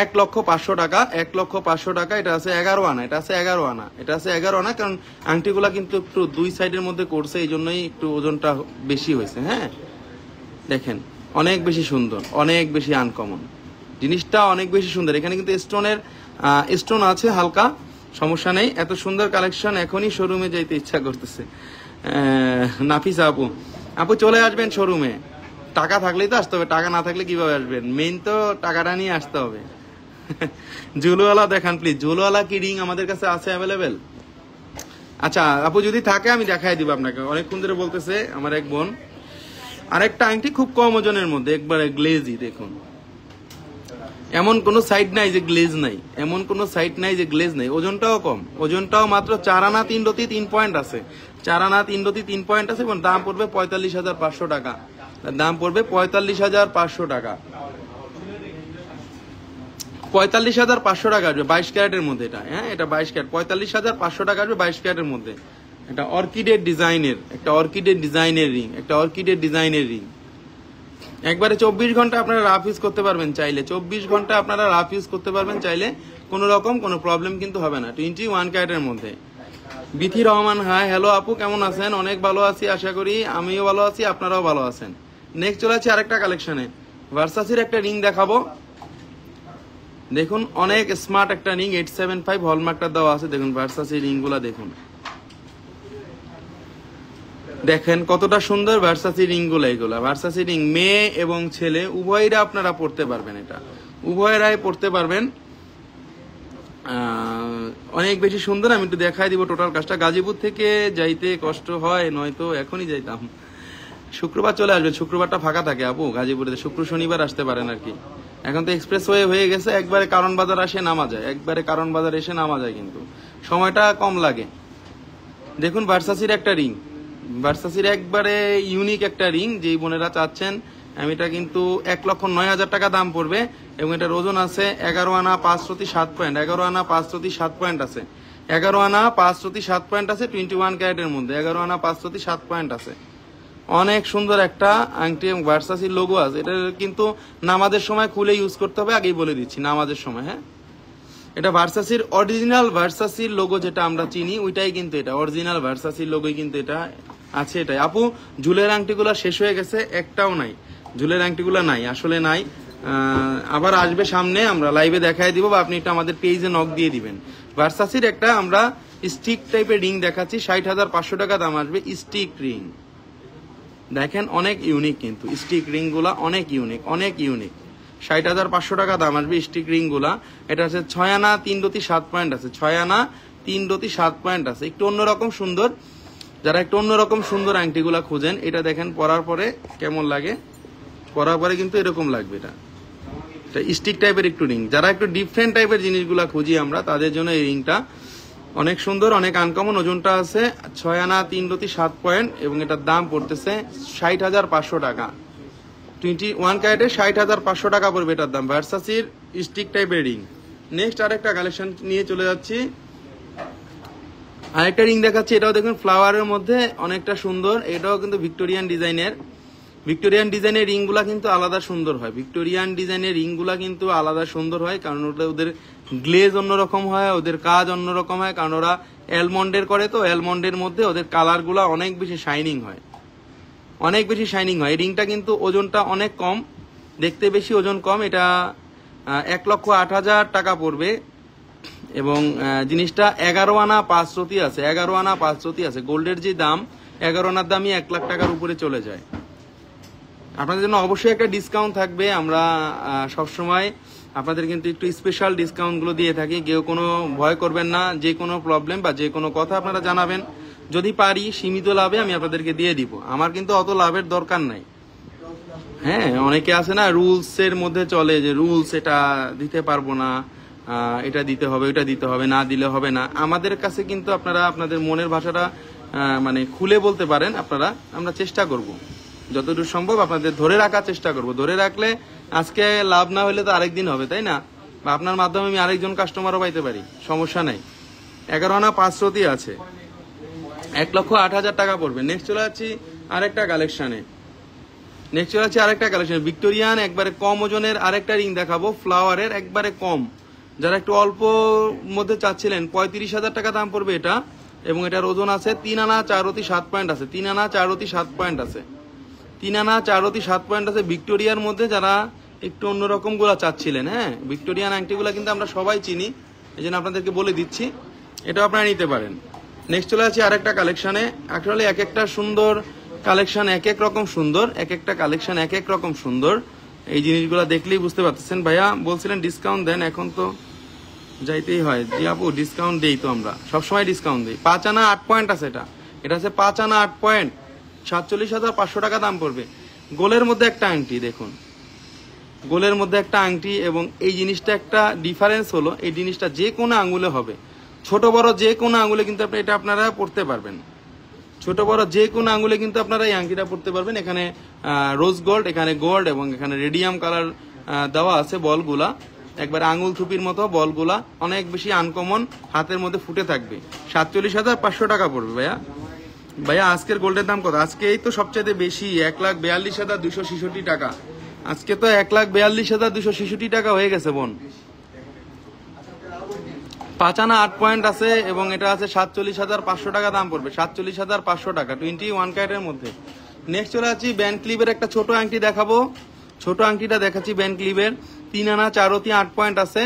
1,500,000 টাকা, 1,500,000 টাকা। এটা আছে 11 আনা, এটা আছে 11 আনা, কারণ আংটিগুলা কিন্তু একটু দুই সাইডের মধ্যে করছে, এই জন্যই একটু ওজনটা বেশি হয়েছে। হ্যাঁ দেখেন অনেক বেশি সুন্দর, অনেক বেশি আনকমন, জিনিসটা অনেক বেশি সুন্দর। এখানে কিন্তু স্টোন আছে হালকা, সমস্যা নেই। এত সুন্দর কালেকশন, এখনই শোরুমে যাইতে ইচ্ছা করতেছে। নাফিসা আপু, আপু চলে আসবেন শোরুমে, টাকা থাকলেই তো আসতে হবে, টাকা না থাকলে কিভাবে আসবেন? মেইন তো টাকাটা নিয়ে আসতে হবে। জুলওয়ালা দেখান প্লিজ, জুলওয়ালা কি রিং আমাদের কাছে আছে অ্যাভেলেবেল? আচ্ছা আপু যদি থাকে আমি দেখাই দিব আপনাকে। অনেকক্ষণ ধরে বলতেছে আমার এক বোন, আরেকটা আংটি খুব কম ওজনের মধ্যে, একবারে গ্লেজি। দেখুন, এমন কোনো সাইড নাই যে গ্লেজ নাই, এমন কোনো সাইড নাই যে গ্লেজ নাই। ওজনটাও কম, ওজনটাও মাত্র 4 আনা 3 রতি 3 পয়েন্ট আছে, 4 আনা 3 রতি 3 পয়েন্ট আছে, এবং দাম পড়বে 45,500 টাকা। দাম পড়বে 45,500 টাকা, 45,500 টাকা আসবে 22 ক্যারেটের মধ্যে। এটা হ্যাঁ, এটা 22 ক্যারেট, 45,500 টাকা আসবে 22 ক্যারেটের মধ্যে। এটা অর্কিডের ডিজাইনের, একটা অর্কিডের ডিজাইনের রিং, একটা অর্কিডের ডিজাইনের রিং। একবারে 24 ঘন্টা আপনারা রাফ ইউজ করতে পারবেন চাইলে, 24 ঘন্টা আপনারা রাফ ইউজ করতে পারবেন চাইলে, কোনো রকম কোনো প্রবলেম কিন্তু হবে না। 21 ক্যারেটের মধ্যে। বিথি রহমান, হাই হ্যালো আপু, কেমন আছেন? অনেক ভালো আছি, আশা করি আমিও ভালো আছি, আপনারাও ভালো আছেন। নেক্সট চলে আছে আরেকটা কালেকশনে, ভার্সাসির একটা রিং দেখাবো। দেখুন অনেক স্মার্ট একটা রিং, 875 হলমার্কটা দেওয়া আছে। দেখুন ভার্সাসি রিং গুলা দেখুন, দেখেন কতটা সুন্দর ভার্সাসি রিং গুলা। এগুলা ভার্সাসি রিং, মেয়ে এবং ছেলে উভয়রা আপনারা পড়তে পারবেন, এটা উভয়রাই পড়তে পারবেন। অনেক বেশি সুন্দর। আমি একটু দেখাই দিব টোটাল কাজটা। গাজীপুর থেকে যাইতে কষ্ট হয়, নয়তো এখনই যাইতাম। শুক্রবার চলে আসবে, শুক্রবারটা ফাঁকা থাকে আপু গাজীপুরে, শুক্র শনিবার আসতে পারেন আর কি। এখন তো এক্সপ্রেস হয়ে গেছে, একবারে কারণ বাজার আসে নামা যায়, একবারে কারণ বাজার এসে নামা যায়, কিন্তু সময়টা কম লাগে। দেখুন ভার্সাসির একটা রিং, ভার্সাসির একবারে ইউনিক একটা রিং, যেই বোনেরা চাচ্ছেন। আমি এটা কিন্তু 1,09,000 টাকা দাম পড়বে, এবং এটার ওজন আছে 11 আনা 5 রতি 7 পয়েন্ট, 11 আনা 5 রতি 7 পয়েন্ট আছে, 11 আনা 5 রতি 7 পয়েন্ট আছে, 21 ক্যারেটের মধ্যে 11 আনা 5 রতি 7 পয়েন্ট আছে। অনেক সুন্দর একটা আংটি, এবং ভার্সাসির লোগো আছে। এটা কিন্তু নামাজের সময় খুলে ইউজ করতে হবে, আগেই বলে দিচ্ছি, নামাজের সময়। হ্যাঁ, এটা ভার্সাসির অরিজিনাল ভার্সাসির লোগো যেটা আমরা চিনি, ওইটাই কিন্তু এটা অরিজিনাল ভার্সাসির লোগোই কিন্তু এটা আছে। এটাই আপু, ঝুলের আংটিগুলো শেষ হয়ে গেছে, একটাও নাই, ঝুলের আংটিগুলো নাই, আসলে নাই। আবার আসবে সামনে, আমরা লাইভে দেখাই দিব, বা আপনি এটা আমাদের পেজে নক দিয়ে দিবেন। ভার্সাসির একটা আমরা স্টিক টাইপের রিং দেখাচ্ছি, 60,500 টাকা দাম আসবে। স্টিক রিং দেখেন, অনেক ইউনিক, কিন্তু স্টিক রিং গুলা অনেক ইউনিক, অনেক ইউনিক। 60,500 টাকা দাম আসবে স্টিক রিং গুলা। এটা হচ্ছে 6 আনা 3 রতি 7 পয়েন্ট আছে, 6 আনা 3 রতি 7 পয়েন্ট আছে। একটু অন্যরকম সুন্দর, যারা একটু অন্যরকম সুন্দর আংটিগুলা খুঁজেন, এটা দেখেন পরার পরে কেমন লাগে, পরার পরে কিন্তু এরকম লাগবে। এটা স্টিক টাইপের একটু রিং, যারা একটু ডিফারেন্ট টাইপের জিনিসগুলা খুঁজি আমরা, তাদের জন্য এই রিংটা অনেক সুন্দর, অনেক আনকমন। ওজনটা আছে 6 আনা 3 রতি 7 পয়েন্ট, এবং এটার দাম পড়তেছে 60,500 টাকা। 21 ক্যারেটে 60,500 টাকা পড়বে এটার দাম, ভার্সাসির স্টিক টাইপের রিং। নেক্সট আরেকটা কালেকশন নিয়ে চলে যাচ্ছি, আরেকটা রিং দেখাচ্ছি। এটাও দেখুন ফ্লাওয়ারের মধ্যে, অনেকটা সুন্দর। এটাও কিন্তু ভিক্টোরিয়ান ডিজাইনের, ভিক্টোরিয়ান ডিজাইনের রিংগুলা কিন্তু আলাদা সুন্দর হয়, ভিক্টোরিয়ান ডিজাইনের রিংগুলা কিন্তু আলাদা সুন্দর হয়, কারণ ওদের গ্লেজ অন্যরকম হয়, ওদের কাজ অন্যরকম হয়, কারণ ওরা অ্যালমন্ডের করে, তো অ্যালমন্ডের মধ্যে ওদের কালারগুলা অনেক বেশি শাইনিং হয়, অনেক বেশি শাইনিং হয়। এই রিংটা কিন্তু ওজনটা অনেক কম, দেখতে বেশি, ওজন কম। এটা 1,08,000 টাকা পড়বে, এবং জিনিসটা 11 আনা 5 রতি আছে, 11 আনা 5 রতি আছে। গোল্ডের যে দাম, 11 আনার দামই 1 লাখ টাকার উপরে চলে যায়। আপনাদের জন্য অবশ্যই একটা ডিসকাউন্ট থাকবে, আমরা সবসময় আপনাদের কিন্তু একটু স্পেশাল ডিসকাউন্টগুলো দিয়ে থাকি। কেউ কোনো ভয় করবেন না, যে কোনো প্রবলেম বা যে কোনো কথা আপনারা জানাবেন, যদি পারি সীমিত লাভে আমি আপনাদেরকে দিয়ে দিব। আমার কিন্তু অত লাভের দরকার নাই। হ্যাঁ, অনেকে আছে না রুলস এর মধ্যে চলে, যে রুলস এটা দিতে পারবো না, এটা দিতে হবে, ওইটা দিতে হবে, না দিলে হবে না। আমাদের কাছে কিন্তু আপনারা আপনাদের মনের ভাষাটা মানে খুলে বলতে পারেন আপনারা, আমরা চেষ্টা করব যতদূর সম্ভব আপনাদের ধরে রাখার চেষ্টা করব। ধরে রাখলে আজকে লাভ না হলে তো আরেকদিন হবে, তাই না? বা আপনার মাধ্যমে আমি আরেকজন কাস্টমারও পাইতে পারি, সমস্যা নাই। 11 আনা 5 রতি আছে, 1,08,000 টাকা পড়বে। নেক্সট চলে যাচ্ছি আরেকটা কালেকশনে, ভিক্টোরিয়ান একবারে কম ওজনের আরেকটা রিং দেখাবো, ফ্লাওয়ারের একবারে কম। যারা একটু অল্প মধ্যে চাচ্ছিলেন, 35,000 টাকা দাম পড়বে এটা, এবং এটার ওজন আছে 3 আনা 4 রতি 7 পয়েন্ট আছে, 3 আনা 4 রতি 7 পয়েন্ট আছে, 3 আনা 4 রতি 7 পয়েন্ট আছে ভিক্টোরিয়ার মধ্যে, যারা একটু অন্যরকম গুলা চাচ্ছিলেন। হ্যাঁ, ভিক্টোরিয়ান আংটিগুলা কিন্তু আমরা সবাই চিনি, এই জন্য আপনাদেরকে বলে দিচ্ছি, এটাও আপনারা নিতে পারেন। নেক্সট চলে আসছি আরেকটা কালেকশনে। অ্যাকচুয়ালি এক একটা সুন্দর কালেকশন, এক এক রকম সুন্দর, এক একটা কালেকশন এক এক রকম সুন্দর। এই জিনিসগুলো দেখলেই বুঝতে পারতেছেন। ভাইয়া বলছিলেন ডিসকাউন্ট দেন, এখন তো যাইতেই হয়। জি আপু, ডিসকাউন্ট দেই তো, আমরা সবসময় ডিসকাউন্ট দিই। 5 আনা 8 পয়েন্ট আছে, এটা আছে 5 আনা 8 পয়েন্ট, 47,500 টাকা দাম পড়বে। গোলের মধ্যে একটা আংটি দেখুন, গোলের মধ্যে একটা আংটি, এবং এই জিনিসটা একটা ডিফারেন্স হলো, এই জিনিসটা যে কোনো আঙ্গুলে হবে, ছোট বড় যে কোনো আঙ্গুলে কিন্তু এটা আপনারা পড়তে পারবেন। ছোট বড় যে কোনো আঙ্গুলে কিন্তু আপনারা এই আংটিটা পড়তে পারবেন। এখানে রোজ গোল্ড, এখানে গোল্ড, এবং এখানে রেডিয়াম কালার দেওয়া আছে। বলগুলা একবার আঙ্গুল থুপির মতো, বলগুলা অনেক বেশি আনকমন, হাতের মধ্যে ফুটে থাকবে। 47,500 টাকা পড়বে ভাইয়া। ভাইয়া আজকের গোল্ডের দাম কত? আজকে এই তো সবচেয়ে বেশি, 1,42,266 টাকা। আজকে তো 1,42,266 টাকা হয়ে গেছে বোন। 5 আনা 8 পয়েন্ট আছে, এবং এটা আছে 47,500 টাকা দাম পড়বে। 47,500 টাকা 21 ক্যারেটের মধ্যে। নেক্সট চলে আছি ব্যান্ড ক্লিপের একটা ছোট আংটি দেখাবো। ছোট আংটিটা দেখাচ্ছি ব্যান্ড ক্লিপের। 3 আনা 4 রতি 8 পয়েন্ট আছে,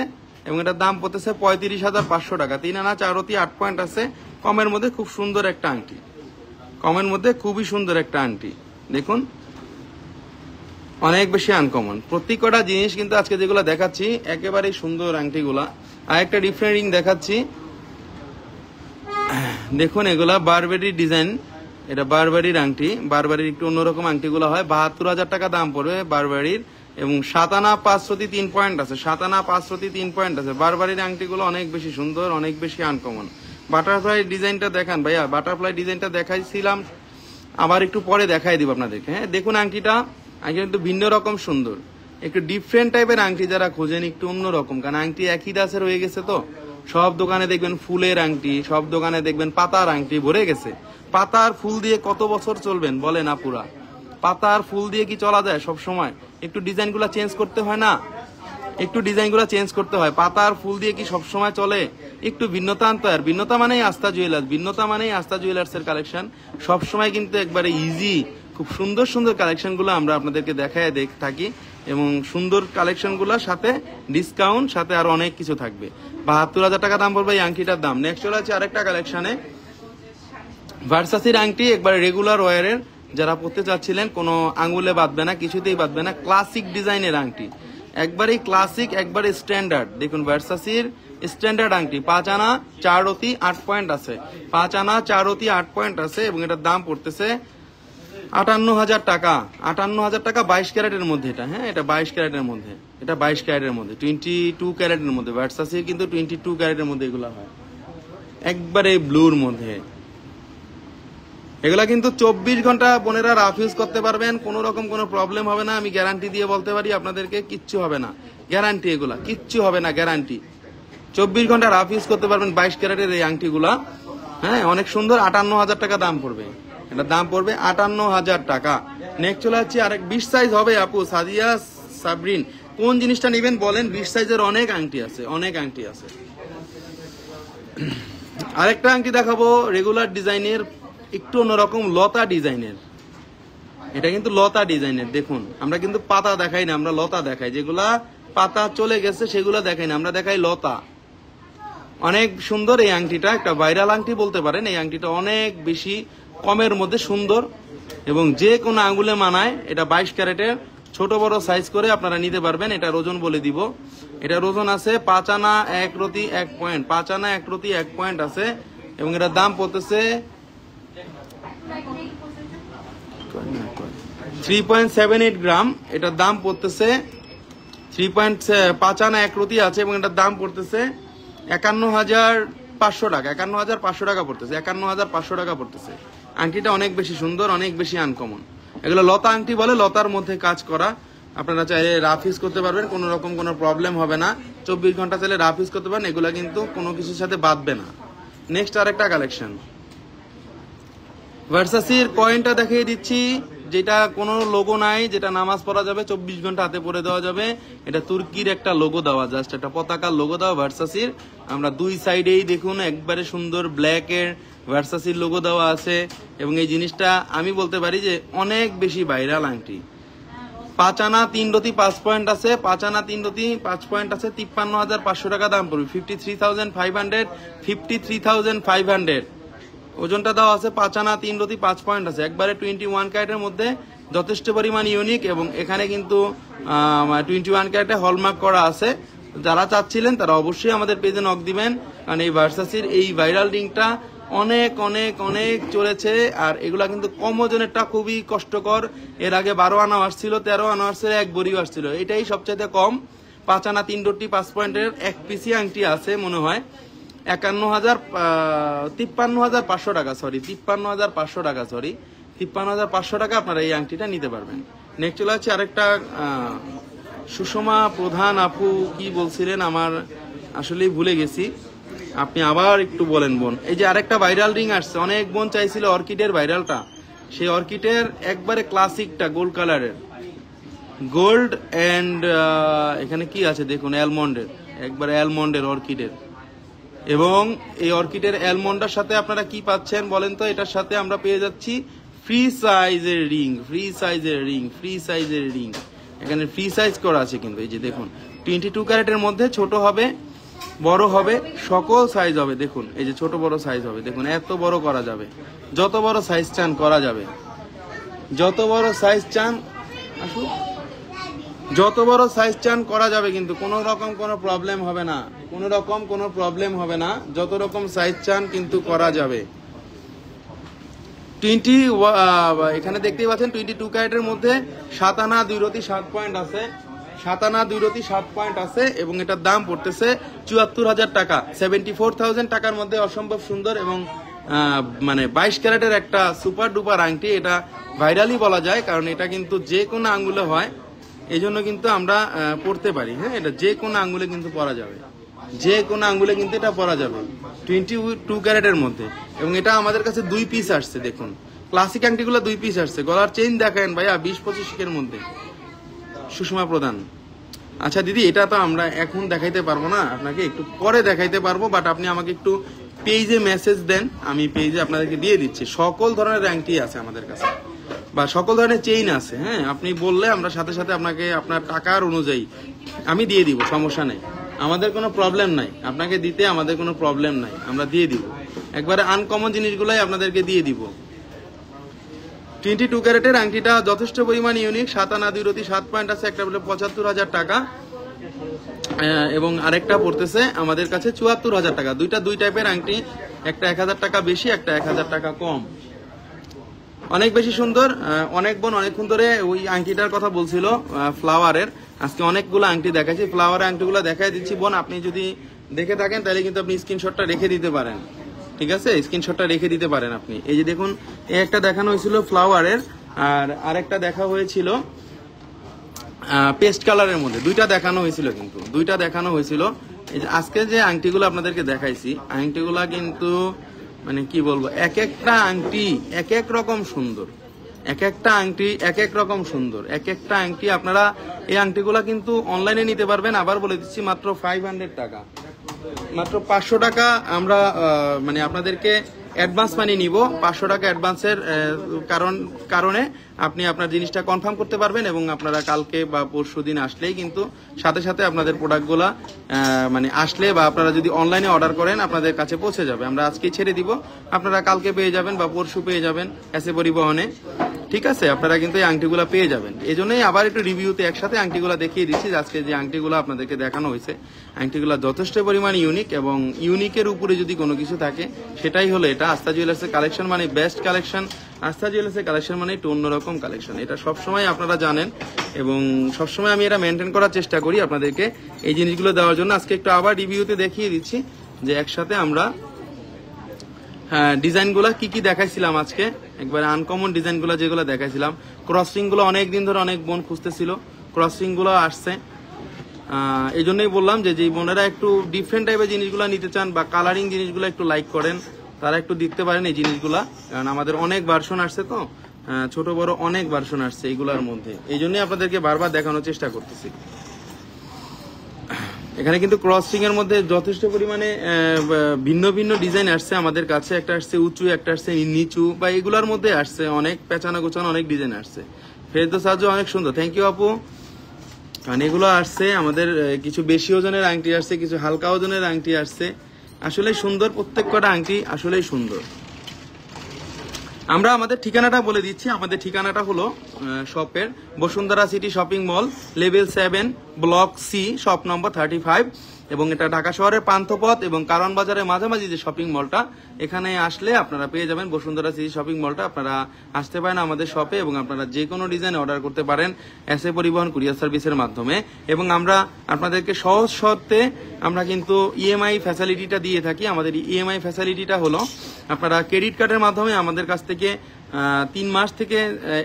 এবং এটার দাম পড়তেছে 35,500 টাকা। 3 আনা 4 রতি 8 পয়েন্ট আছে, কমের মধ্যে খুব সুন্দর একটা আংটি, কমের মধ্যে খুবই সুন্দর একটা আংটি। দেখুন অনেক বেশি আনকমন প্রত্যেকটা জিনিস, কিন্তু আজকে যেগুলো দেখাচ্ছি একেবারেই সুন্দর আংটিগুলা। আর একটা ডিফারেন্ট রিং দেখাচ্ছি, দেখুন এগুলা বারবেরি ডিজাইন, এটা বারবারির আংটি। বারবারির একটু অন্যরকম আংটিগুলো হয়। 72,000 টাকা দাম পড়বে বারবারির, এবং 7 আনা 5 রতি 3 পয়েন্ট আছে। 7 আনা 5 রতি 3 পয়েন্ট আছে। বারবারির আংটিগুলো অনেক বেশি সুন্দর, অনেক বেশি আনকমন। বাটারফ্লাই ডিজাইনটা দেখান ভাইয়া। বাটারফ্লাই ডিজাইনটা দেখাইছিলাম, আবার একটু পরে দেখাই দিব আপনাদেরকে। হ্যাঁ, দেখুন আংটিটা একটু ভিন্ন রকম সুন্দর, একটু ডিফারেন্ট টাইপের আংটি যারা খোঁজেন, একটু অন্যরকম, কারণ আংটি একই দাসের হয়ে গেছে তো। সব দোকানে দেখবেন ফুলের আংটি, সব দোকানে দেখবেন পাতার আংটি ভরে গেছে। পাতার ফুল দিয়ে কত বছর চলবেন বলেন আপুরা? পাতার ফুল দিয়ে কি চলা যায় সব সময়? একটু ডিজাইনগুলো চেঞ্জ করতে হয় না? একটু ডিজাইনগুলো চেঞ্জ করতে হয়। পাতার ফুল দিয়ে কি সব সময় চলে? একটু ভিন্নতা আনতে হয়। আর ভিন্নতা মানেই আস্থা জুয়েলার্স, ভিন্নতা মানেই আস্থা জুয়েলার্সের কালেকশন। সবসময় কিন্তু একবারে ইজি, খুব সুন্দর সুন্দর কালেকশনগুলো আমরা আপনাদেরকে দেখায় থাকি, এবং সুন্দর কালেকশনগুলোর সাথে ডিসকাউন্ট, সাথে আরো অনেক কিছু থাকবে। 72,000 টাকা দাম পড়বে এই আংটিটার দাম। নেক্সট চলে আছে আরেকটা কালেকশনে, ভার্সাসির আংটি, একবার রেগুলার ওয়ারের, যারা পড়তে চাচ্ছিলেন, কোনো আঙ্গুলে বাঁধবে না, কিছুতেই বাঁধবে না, ক্লাসিক ডিজাইনের আংটি, একবারেই ক্লাসিক, একবারে স্ট্যান্ডার্ড। দেখুন ভার্সাসির স্ট্যান্ডার্ড আংটি, 5 আনা 4 রতি 8 পয়েন্ট আছে। 5 আনা 4 রতি 8 পয়েন্ট আছে, এবং এটার দাম পড়তেছে 58,000 টাকা। 58,000 টাকা 22 ক্যারেটের মধ্যে এটা। হ্যাঁ, এটা 22 ক্যারেটের মধ্যে, এটা 22 ক্যারেটের মধ্যে, 22 ক্যারেটের মধ্যে। ভার্সাসির কিন্তু 22 ক্যারেটের মধ্যে এগুলো হয়, একবারে ব্লুর মধ্যে। এগুলা কিন্তু 24 ঘন্টা বোনেরা রাফ ইউজ করতে পারবেন, কোনো রকম কোনো প্রবলেম হবে না। আমি গ্যারান্টি দিয়ে বলতে পারি আপনাদেরকে, কিচ্ছু হবে না, গ্যারান্টি, এগুলা কিচ্ছু হবে না, গ্যারান্টি। 24 ঘন্টা রাফ ইউজ করতে পারবেন 22 ক্যারেটের এই আংটিগুলা। হ্যাঁ, অনেক সুন্দর। 58,000 টাকা দাম পড়বে, এটার দাম পড়বে 58,000 টাকা। নেক্সট চলে যাচ্ছি আরেক 20 সাইজ হবে আপু সাদিয়া সাবরিন। কোন জিনিসটা নেবেন বলেন? 20 সাইজের অনেক আংটি আছে, অনেক আংটি আছে। আরেকটা আংটি দেখাবো রেগুলার ডিজাইনের, একটু অন্যরকম, লতা ডিজাইনের। এটা কিন্তু লতা ডিজাইনের। দেখুন আমরা কিন্তু পাতা দেখাই না, আমরা লতা দেখাই। যেগুলা পাতা চলে গেছে সেগুলো দেখাই না, আমরা দেখাই লতা। অনেক সুন্দর এই আংটিটা, একটা ভাইরাল আংটি বলতে পারেন। এই আংটিটা অনেক বেশি কমের মধ্যে সুন্দর, এবং যে কোনো আঙ্গুলে মানায়। এটা 22 ক্যারেটের, ছোট বড় সাইজ করে আপনারা নিতে পারবেন। এটার ওজন বলে দিব, এটার ওজন আছে 5 আনা 1 রতি 1 পয়েন্ট। 5 আনা 1 রতি 1 পয়েন্ট আছে, এবং এটার দাম পড়তেছে 3.78 গ্রাম। এটার দাম পড়তেছে 5 আনা 1 রতি আছে, এবং এটার দাম পড়তেছে 51,500 টাকা। 51,500 টাকা পড়তেছে, 51,500 টাকা পড়তেছে। আংটিটা অনেক বেশি সুন্দর, অনেক বেশি আনকমন। এগুলো লতা আংটি বলে, লতার মধ্যে কাজ করা। আপনারা চাইলে রাফ ইউজ করতে পারবেন, কোনো রকম কোনো প্রবলেম হবে না। 24 ঘন্টা চাইলে রাফ ইউজ করতে পারেন, এগুলা কিন্তু কোনো কিছুর সাথে বাঁধবে না। নেক্সট আরেকটা কালেকশন, ভার্সাসির কয়েনটা দেখিয়ে দিচ্ছি, যেটা কোনো লোগো নাই, যেটা নামাজ পড়া যাবে, 24 ঘন্টা হাতে পরে দেওয়া যাবে। এটা তুর্কির একটা লোগো দেওয়া, জাস্ট একটা পতাকার লোগো দেওয়া ভার্সাসির। আমরা দুই সাইডেই দেখুন একবারে সুন্দর ব্ল্যাকের ভার্সাসির লোগো দেওয়া আছে এবং এই জিনিসটা আমি বলতে পারি যে অনেক বেশি ভাইরাল আংটি। 5 আনা 3 রতি 5 পয়েন্ট আছে, 5 আনা 3 রতি 5 পয়েন্ট আছে, 53,500 টাকা দাম পড়বে, 53,500, 53,500 ওজনটা দেওয়া আছে। 5 আনা 3 রতি 5 পয়েন্ট আছে, একবারে 21 ক্যারেটের মধ্যে যথেষ্ট পরিমাণ ইউনিক এবং এখানে কিন্তু 21 ক্যারেটে হলমার্ক করা আছে। যারা চাচ্ছিলেন তারা অবশ্যই আমাদের পেজে নক দিবেন, কারণ এই ভার্সাসির এই ভাইরাল রিংটা অনেক অনেক অনেক চলেছে। আর এগুলা কিন্তু কম ওজনেরটা খুবই কষ্টকর। এর আগে 12 আনা আসছিল, 13 আনা আসছিল, 1 বড়ি আসছিল, এটাই সবচাইতে কম। 5 আনা 3 রতি 5 পয়েন্টের এক পিসি আংটি আছে মনে হয় 53,500 টাকা, সরি 53,500 টাকা, সরি 53,500 টাকা আপনারা এই আংটিটা নিতে পারবেন। নেক্সট চলে আছে আরেকটা সুষমা প্রধান আপু কি বলছিলেন আমার আসলেই ভুলে গেছি, আপনি আবার একটু বলেন বোন। এই যে আরেকটা ভাইরাল রিং আসছে, অনেক বোন চাইছিল অর্কিডের ভাইরালটা, সেই অর্কিডের একবারে ক্লাসিকটা গোল্ড কালারের, গোল্ড এন্ড এখানে কি আছে দেখুন, অ্যালমন্ডের, একবারে অ্যালমন্ডের অর্কিডের। এবং এই অর্কিডের অ্যালমন্ডের সাথে আপনারা কি পাচ্ছেন বলেন তো? এটার সাথে আমরা পেয়ে যাচ্ছি ফ্রি সাইজের রিং, ফ্রি সাইজের রিং, ফ্রি সাইজের রিং। এখানে ফ্রি সাইজ করা আছে কিন্তু, এই যে দেখুন 22 ক্যারেটের মধ্যে ছোট হবে বড় হবে সকল সাইজ হবে। দেখুন এই যে ছোট বড় সাইজ হবে, দেখুন এত বড় করা যাবে, যত বড় সাইজ চান করা যাবে, যত বড় সাইজ চান আসুন, যত বড় সাইজ চান করা যাবে, কিন্তু কোনো রকম কোনো প্রবলেম হবে না, কোনো রকম কোনো প্রবলেম হবে না, যত রকম সাইজ চান কিন্তু করা যাবে। 20 এখানে দেখতেই পাচ্ছেন 22 ক্যারেটের মধ্যে 7 আনা 2 রতি 7 পয়েন্ট আছে, 7 আনা 2 রতি 7 পয়েন্ট আছে এবং এটার দাম পড়তেছে 74,000 টাকা, 74,000 টাকার মধ্যে অসম্ভব সুন্দর এবং মানে 22 ক্যারেটের একটা সুপার ডুপার আংটি। এটা ভাইরালই বলা যায়, কারণ এটা কিন্তু যে কোনো আঙ্গুলে হয়, এই জন্য কিন্তু আমরা পড়তে পারি। হ্যাঁ, এটা যে কোনো আঙ্গুলে কিন্তু পরা যাবে, যে কোনো আঙ্গুলে কিন্তু এটা পরা যাবে 22 ক্যারেটের মধ্যে। এবং এটা আমাদের কাছে 2 পিস আসছে, দেখুন ক্লাসিক আংটিগুলো 2 পিস আসছে। গলার চেইন দেখেন ভাইয়া 20-25 মধ্যে, সুষমা প্রধান। আচ্ছা দিদি, এটা তো আমরা এখন দেখাইতে পারবো না, আপনাকে একটু পরে দেখাইতে পারবো, বাট আপনি আমাকে একটু পেজে মেসেজ দেন, আমি পেজে আপনাদেরকে দিয়ে দিচ্ছি। সকল ধরনের আংটি আছে আমাদের কাছে বা সকল ধরনের চেইন আছে। হ্যাঁ, আপনি বললে আমরা সাথে সাথে আপনাকে আপনার টাকার অনুযায়ী আমি দিয়ে দিব, সমস্যা নেই, আমাদের কোনো প্রবলেম নাই, আপনাকে দিতে আমাদের কোনো প্রবলেম নাই, আমরা দিয়ে দিব। একবারে আনকমন জিনিসগুলাই আপনাদেরকে দিয়ে দিব। 22 ক্যারেটের আংটিটা যথেষ্ট পরিমাণ ইউনিক, 7 আনা 2 রতি 7 পয়েন্ট আছে, একটা বলে 75,000 টাকা এবং আরেকটা পড়তেছে আমাদের কাছে 74,000 টাকা। দুইটা দুই টাইপের আংটি, একটা 1,000 টাকা বেশি, একটা 1,000 টাকা কম। অনেক বেশি সুন্দর। অনেক বোন অনেকক্ষণ ধরে ওই আংটিটার কথা বলছিল ফ্লাওয়ারের, আজকে অনেকগুলো আংটি দেখাচ্ছি, ফ্লাওয়ারের আংটিগুলো দেখাই দিচ্ছি বোন। আপনি যদি দেখে থাকেন তাহলে কিন্তু আপনি স্ক্রিনশটটা রেখে দিতে পারেন, ঠিক আছে, স্ক্রিনশটটা রেখে দিতে পারেন আপনি। এই যে দেখুন, এই একটা দেখানো হয়েছিল ফ্লাওয়ারের, আর আরেকটা দেখা হয়েছিল পেস্ট কালারের মধ্যে, দুইটা দেখানো হয়েছিল, কিন্তু দুইটা দেখানো হয়েছিল। এই যে আজকে যে আংটিগুলো আপনাদেরকে দেখাইছি, আংটিগুলা কিন্তু মানে কি বলবো, এক একটা আংটি এক এক রকম সুন্দর, এক একটা আংটি এক এক রকম সুন্দর, এক একটা আংটি। আপনারা এই আংটিগুলা কিন্তু অনলাইনে নিতে পারবেন, আবার বলে দিচ্ছি মাত্র 500 টাকা, মাত্র 500 টাকা আমরা মানে আপনাদেরকে অ্যাডভান্স মানি নিব। 500 টাকা অ্যাডভান্সের কারণে আপনি আপনার জিনিসটা কনফার্ম করতে পারবেন এবং আপনারা কালকে বা পরশু দিন আসলেই কিন্তু সাথে সাথে আপনাদের প্রোডাক্টগুলা মানে আসলে বা আপনারা যদি অনলাইনে অর্ডার করেন আপনাদের কাছে পৌঁছে যাবে। আমরা আজকেই ছেড়ে দিব, আপনারা কালকে পেয়ে যাবেন বা পরশু পেয়ে যাবেন এসে পরিবহনে, ঠিক আছে। আপনারা কিন্তু এই আংটিগুলো পেয়ে যাবেন। এই জন্যই আবার একটু রিভিউতে একসাথে আংটিগুলো দেখিয়ে দিচ্ছি। আজকে যে আংটিগুলো আপনাদেরকে দেখানো হয়েছে, আংটিগুলো যথেষ্ট পরিমাণ ইউনিক এবং ইউনিকের উপরে যদি কোনো কিছু থাকে সেটাই হলো এটা। আস্থা জুয়েলার্সের কালেকশন মানে বেস্ট কালেকশন, আস্থা জুয়েলার্সের কালেকশন মানে একটু অন্যরকম কালেকশন, এটা সবসময় আপনারা জানেন এবং সবসময় আমি এটা মেনটেন করার চেষ্টা করি আপনাদেরকে এই জিনিসগুলো দেওয়ার জন্য। আজকে একটু আবার রিভিউতে দেখিয়ে দিচ্ছি যে একসাথে আমরা ডিজাইনগুলো কি কি দেখাইছিলাম আজকে, একবারে আনকমন ডিজাইনগুলো যেগুলো দেখাইছিলাম। ক্রসিংগুলো অনেকদিন ধরে অনেক বোন খুঁজতেছিল, ক্রসিংগুলো আসছে। এই জন্যই বললাম যে যেই বোনেরা একটু ডিফারেন্ট টাইপের জিনিসগুলো নিতে চান বা কালারিং জিনিসগুলো একটু লাইক করেন তারা একটু দেখতে পারেন এই জিনিসগুলা, কারণ আমাদের অনেক ভার্সন আসছে, তো ছোট বড় অনেক ভার্সন আসছে এইগুলোর মধ্যে। এই জন্যই আপনাদেরকে বারবার দেখানোর চেষ্টা করতেছি। এখানে কিন্তু ক্রসিং এর মধ্যে যথেষ্ট পরিমাণে ভিন্ন ভিন্ন ডিজাইন আসছে আমাদের কাছে। একটা আসছে উঁচু, একটা আসছে নিচু, বা এগুলোর মধ্যে আসছে অনেক পেঁচানো গোছানো অনেক ডিজাইন আসছে। ফেরদৌস সাজু অনেক সুন্দর, থ্যাংক ইউ আপু। কারণ এগুলো আসছে আমাদের কিছু বেশি ওজনের আংটি আসছে, কিছু হালকা ওজনের আংটি আসছে। আসলে সুন্দর, প্রত্যেক কটা আংটি আসলেই সুন্দর। আমরা আমাদের ঠিকানাটা বলে দিচ্ছি। আমাদের ঠিকানাটা হলো শপের Bashundhara city shopping mall, level 7, block C, shop number 35, এবং এটা ঢাকা শহরের পান্থপথ এবং কারণ বাজারের মাঝামাঝি যে শপিং মলটা, এখানে আসলে আপনারা পেয়ে যাবেন বসুন্ধরা সিটি শপিং মলটা। আপনারা আসতে পারেন আমাদের শপে এবং আপনারা যে কোনো ডিজাইন অর্ডার করতে পারেন এসএ পরিবহন কুরিয়ার সার্ভিসের মাধ্যমে। এবং আমরা আপনাদেরকে সহজ শর্তে আমরা কিন্তু ইএমআই ফ্যাসিলিটিটা দিয়ে থাকি। আমাদের ইএমআই ফ্যাসিলিটিটা হলো আপনারা ক্রেডিট কার্ডের মাধ্যমে আমাদের কাছ থেকে 3 মাস থেকে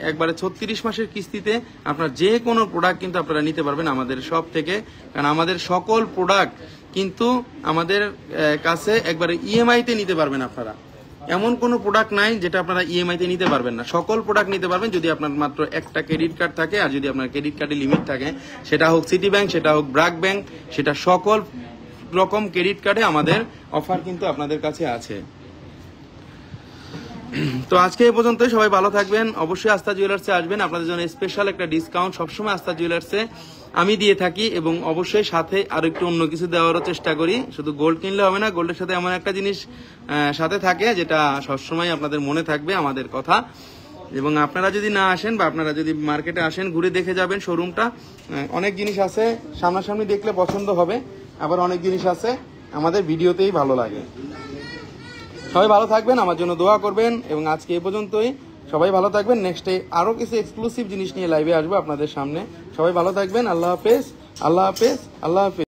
একবারে 36 মাসের কিস্তিতে আপনার যে কোনো প্রোডাক্ট কিন্তু আপনারা নিতে পারবেন আমাদের শপ থেকে। কারণ আমাদের সকল প্রোডাক্ট কিন্তু আমাদের কাছে একবারে ইএমআইতে নিতে পারবেন আপনারা। এমন কোনো প্রোডাক্ট নাই যেটা আপনারা ইএমআইতে নিতে পারবেন না। সকল প্রোডাক্ট নিতে পারবেন যদি আপনার মাত্র একটা ক্রেডিট কার্ড থাকে, আর যদি আপনার ক্রেডিট কার্ডে লিমিট থাকে, সেটা হোক সিটি ব্যাংক, সেটা হোক ব্র্যাক ব্যাংক, সেটা সকল রকম ক্রেডিট কার্ডে আমাদের অফার কিন্তু আপনাদের কাছে আছে। তো আজকে এই পর্যন্তই, সবাই ভালো থাকবেন। অবশ্যই আস্থা জুয়েলার্সে আসবেন, আপনাদের জন্য স্পেশাল একটা ডিসকাউন্ট সবসময় আস্থা জুয়েলার্সে আমি দিয়ে থাকি, এবং অবশ্যই সাথে আরো একটু অন্য কিছু দেওয়ারও চেষ্টা করি। শুধু গোল্ড কিনলে হবে না, গোল্ডের সাথে এমন একটা জিনিস সাথে থাকে যেটা সবসময় আপনাদের মনে থাকবে, আমাদের কথা। এবং আপনারা যদি না আসেন বা আপনারা যদি মার্কেটে আসেন, ঘুরে দেখে যাবেন শোরুমটা। অনেক জিনিস আছে সামনাসামনি দেখলে পছন্দ হবে, আবার অনেক জিনিস আছে আমাদের ভিডিওতেই ভালো লাগে। সবাই ভালো থাকবেন, আমার জন্য দোয়া করবেন, এবং আজকে এই পর্যন্তই। সবাই ভালো থাকবেন। নেক্সটে আরো কিছু এক্সক্লুসিভ জিনিস নিয়ে লাইভে আসবো আপনাদের সামনে। সবাই ভালো থাকবেন। আল্লাহ হাফেজ, আল্লাহ হাফেজ, আল্লাহ হাফেজ।